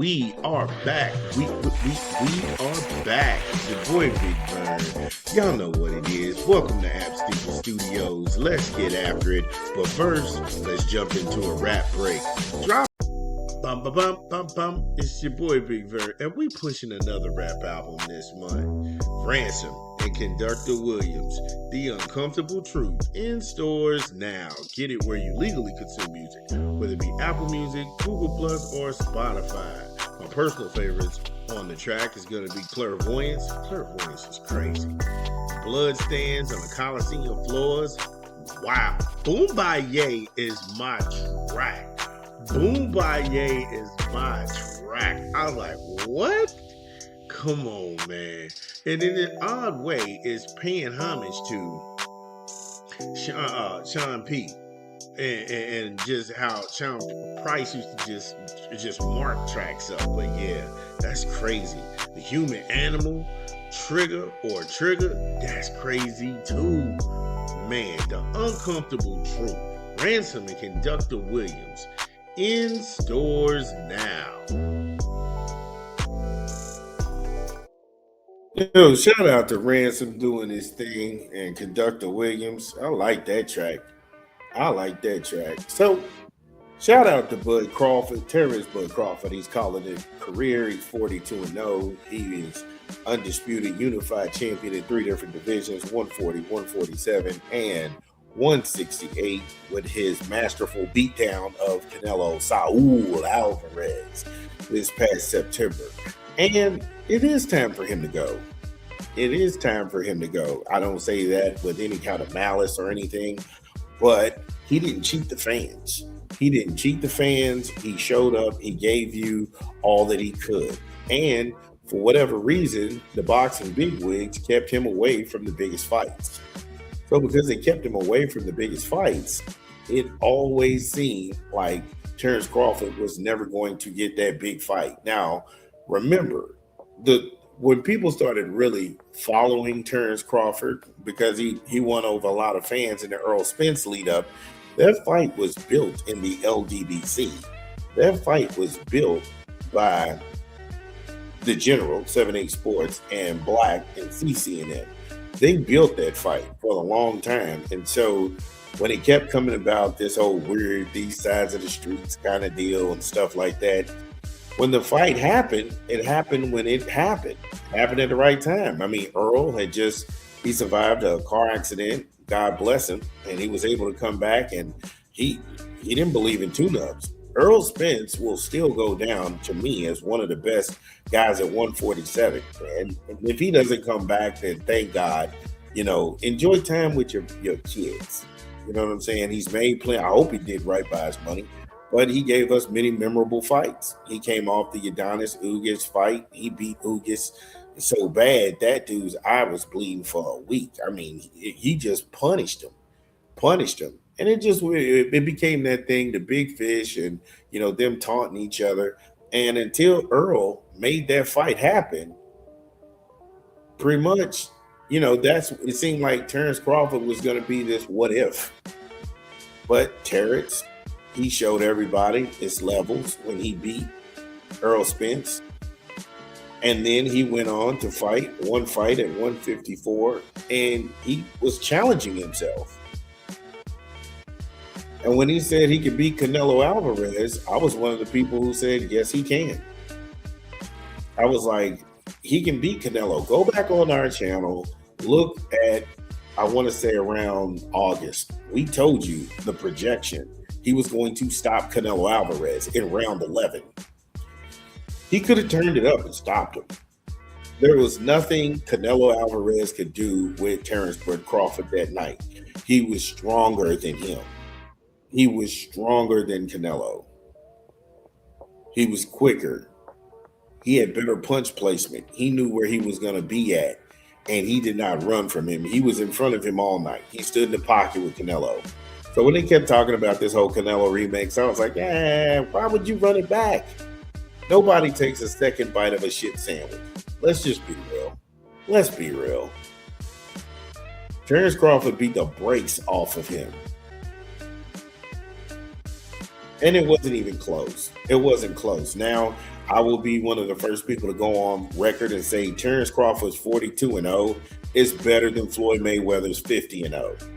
we are back. We are back. Your boy Big Bird. Y'all know what it is. Welcome to App Steeple Studios. Let's get after it. But first, let's jump into a rap break. Drop. Bum bum bum bum bum. It's your boy Big Bird, and we pushing another rap album this month. Ransom and Conductor Williams, The Uncomfortable Truth, in stores now. Get it where you legally consume music, whether it be Apple Music, Google Plus, or Spotify. My personal favorites on the track is going to be Clairvoyance. Clairvoyance is crazy. Blood Stands on the Coliseum floors. Wow. Boombayé is my track. Boombayé is my track. I was like, what? Come on, man. And in an odd way, is paying homage to Sean P. And just how Sean Price used to just mark tracks up. But yeah, that's crazy. The Human Animal, Trigger, that's crazy too. Man, The Uncomfortable Truth, Ransom and Conductor Williams, in stores now. Yo, shout out to Ransom doing his thing and Conductor Williams. I like that track. So, shout out to Bud Crawford, Terrance Bud Crawford. He's calling it career. He's 42-0. He is undisputed unified champion in 3 different divisions, 140, 147, and 168, with his masterful beatdown of Canelo Alvarez this past September. And it is time for him to go. I don't say that with any kind of malice or anything, but he didn't cheat the fans. He showed up. He gave you all that he could. And for whatever reason, the boxing bigwigs kept him away from the biggest fights. So because they kept him away from the biggest fights, it always seemed like Terrance Crawford was never going to get that big fight. Now, remember, when people started really following Terrance Crawford, because he won over a lot of fans in the Earl Spence lead up, that fight was built in the LDBC. That fight was built by the General, 7-8 Sports, and Black and CCNN. They built that fight for a long time. And so when it kept coming about this whole weird these sides of the streets kind of deal and stuff like that, when the fight happened, it happened when it happened. It happened at the right time. I mean, Earl he survived a car accident, God bless him, and he was able to come back, and he didn't believe in tune-ups. Earl Spence will still go down to me as one of the best guys at 147. And if he doesn't come back, then thank God. Enjoy time with your kids. You know what I'm saying? He's made plenty. I hope he did right by his money. But he gave us many memorable fights. He came off the Adonis Ugas fight. He beat Ugas so bad that dude's eye was bleeding for a week. I mean, he just punished him. And it became that thing, the big fish and, them taunting each other. And until Earl made that fight happen, pretty much, it seemed like Terrance Crawford was going to be this what if. But Terrance, he showed everybody his levels when he beat Earl Spence. And then he went on to fight one fight at 154, and he was challenging himself. And when he said he could beat Canelo Alvarez, I was one of the people who said, yes, he can. I was like, he can beat Canelo. Go back on our channel, look at, I want to say around August. We told you the projection. He was going to stop Canelo Alvarez in round 11. He could have turned it up and stopped him. There was nothing Canelo Alvarez could do with Terrance Bud Crawford that night. He was stronger than him. He was stronger than Canelo. He was quicker. He had better punch placement. He knew where he was going to be at, and he did not run from him. He was in front of him all night. He stood in the pocket with Canelo. So when they kept talking about this whole Canelo remix, I was like, why would you run it back? Nobody takes a second bite of a shit sandwich. Let's just be real. Terrance Crawford beat the brakes off of him. And it wasn't even close. Now, I will be one of the first people to go on record and say Terrance Crawford's 42-0 is better than Floyd Mayweather's 50-0.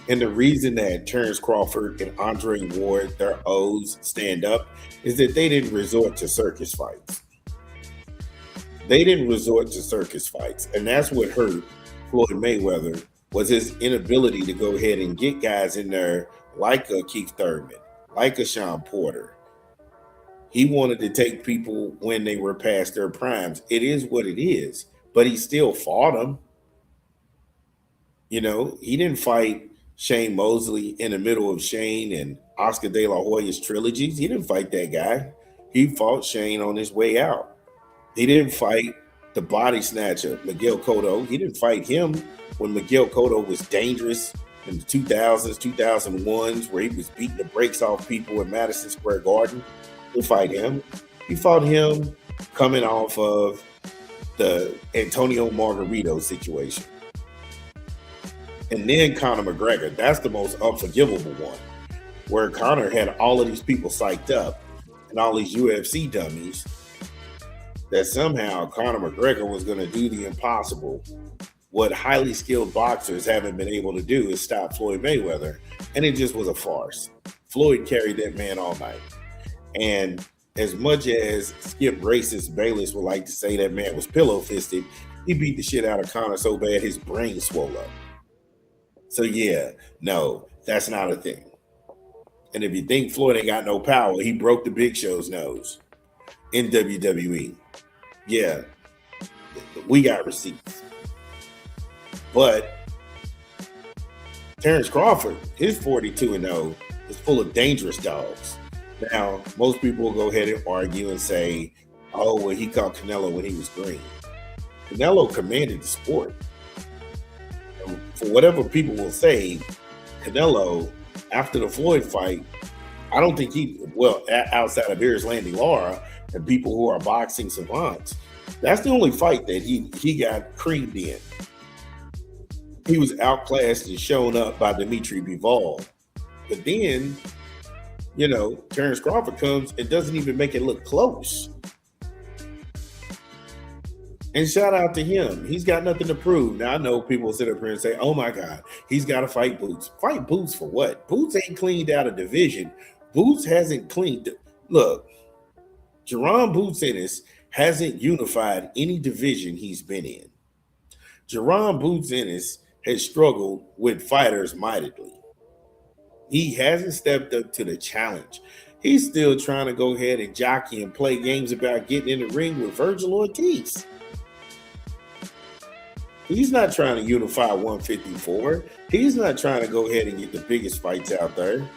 And the reason that Terrance Crawford and Andre Ward, their O's, stand up is that they didn't resort to circus fights. They didn't resort to circus fights. And that's what hurt Floyd Mayweather, was his inability to go ahead and get guys in there like a Keith Thurman, like a Sean Porter. He wanted to take people when they were past their primes. It is what it is, but he still fought them. You know, he didn't fight Shane Mosley in the middle of Shane and Oscar De La Hoya's trilogies. He didn't fight that guy. He fought Shane on his way out. He didn't fight the body snatcher, Miguel Cotto. He didn't fight him when Miguel Cotto was dangerous in the 2000s, 2001s, where he was beating the brakes off people in Madison Square Garden. He fight him. He fought him coming off of the Antonio Margarito situation. And then Conor McGregor. That's the most unforgivable one, where Conor had all of these people psyched up and all these UFC dummies, that somehow Conor McGregor was going to do the impossible. What highly skilled boxers haven't been able to do is stop Floyd Mayweather. And it just was a farce. Floyd carried that man all night. And as much as Skip Racist Bayless would like to say that man was pillow fisted, he beat the shit out of Conor so bad his brain swelled up. So yeah, no, that's not a thing. And if you think Floyd ain't got no power, he broke the Big Show's nose in WWE. Yeah, we got receipts. But Terrance Crawford, his 42-0 is full of dangerous dogs. Now, most people will go ahead and argue and say, oh, well, he caught Canelo when he was green. Canelo commanded the sport. And for whatever people will say, Canelo, after the Floyd fight, I don't think outside of Erislandy Lara and people who are boxing savants, that's the only fight that he got creamed in. He was outclassed and shown up by Dimitri Bivol. But then, you know, Terrance Crawford comes and doesn't even make it look close. And shout out to him. He's got nothing to prove. Now, I know people will sit up here and say, oh my God, he's got to fight Boots. Fight Boots for what? Boots ain't cleaned out a division. Boots hasn't cleaned. Look, Jerron Boots Ennis hasn't unified any division he's been in. Jerron Boots Ennis has struggled with fighters mightily. He hasn't stepped up to the challenge. He's still trying to go ahead and jockey and play games about getting in the ring with Virgil Ortiz. He's not trying to unify 154. He's not trying to go ahead and get the biggest fights out there.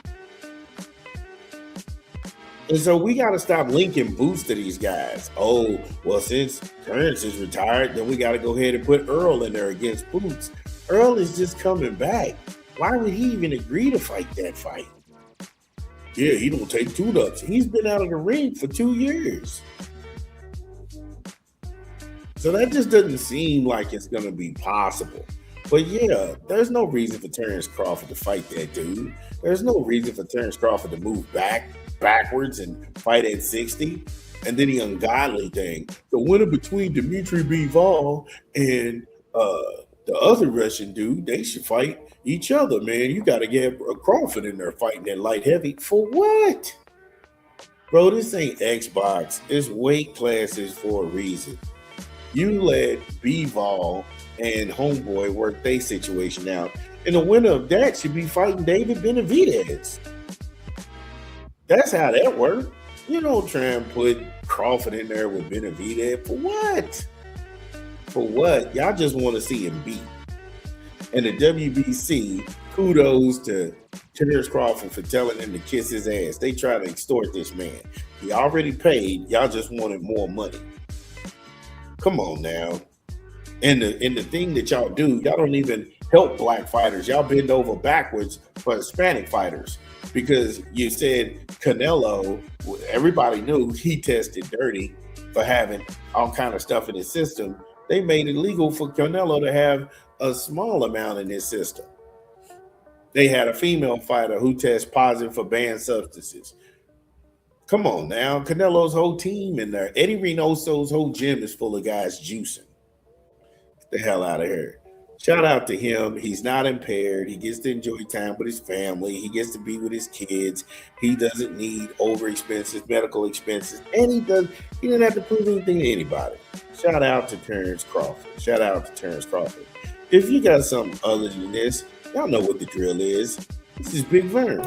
And so we got to stop linking Boots to these guys. Oh, well, since Terrance is retired, then we got to go ahead and put Earl in there against Boots. Earl is just coming back. Why would he even agree to fight that fight? Yeah, he don't take tune-ups. He's been out of the ring for 2 years. So that just doesn't seem like it's going to be possible. But yeah, there's no reason for Terrance Crawford to fight that dude. There's no reason for Terrance Crawford to move backwards and fight at 60. And then the ungodly thing, the winner between Dimitri Bivol and the other Russian dude, they should fight each other, man. You got to get Crawford in there fighting that light heavy. For what? Bro, this ain't Xbox. It's weight classes for a reason. You let Bivol and Homeboy work their situation out. And the winner of that should be fighting David Benavidez. That's how that works. You don't try and put Crawford in there with Benavidez. For what? For what? Y'all just want to see him beat. And the WBC, kudos to Terrance Crawford for telling him to kiss his ass. They try to extort this man. He already paid. Y'all just wanted more money. Come on now. And the thing that y'all do, y'all don't even help black fighters. Y'all bend over backwards for Hispanic fighters. Because you said Canelo, everybody knew he tested dirty for having all kind of stuff in his system. They made it legal for Canelo to have a small amount in his system. They had a female fighter who tested positive for banned substances. Come on now. Canelo's whole team in there. Eddie Reynoso's whole gym is full of guys juicing. Get the hell out of here. Shout out to him. He's not impaired. He gets to enjoy time with his family. He gets to be with his kids. He doesn't need over expenses, medical expenses, and he didn't have to prove anything to anybody. Shout out to Terrance Crawford. Shout out to Terrance Crawford. If you got something other than this, y'all know what the drill is. This is Big Vern.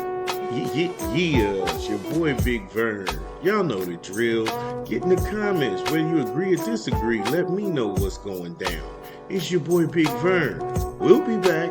Yeah, it's your boy Big Vern. Y'all know the drill. Get in the comments whether you agree or disagree. Let me know what's going down. It's your boy Big Vern. We'll be back.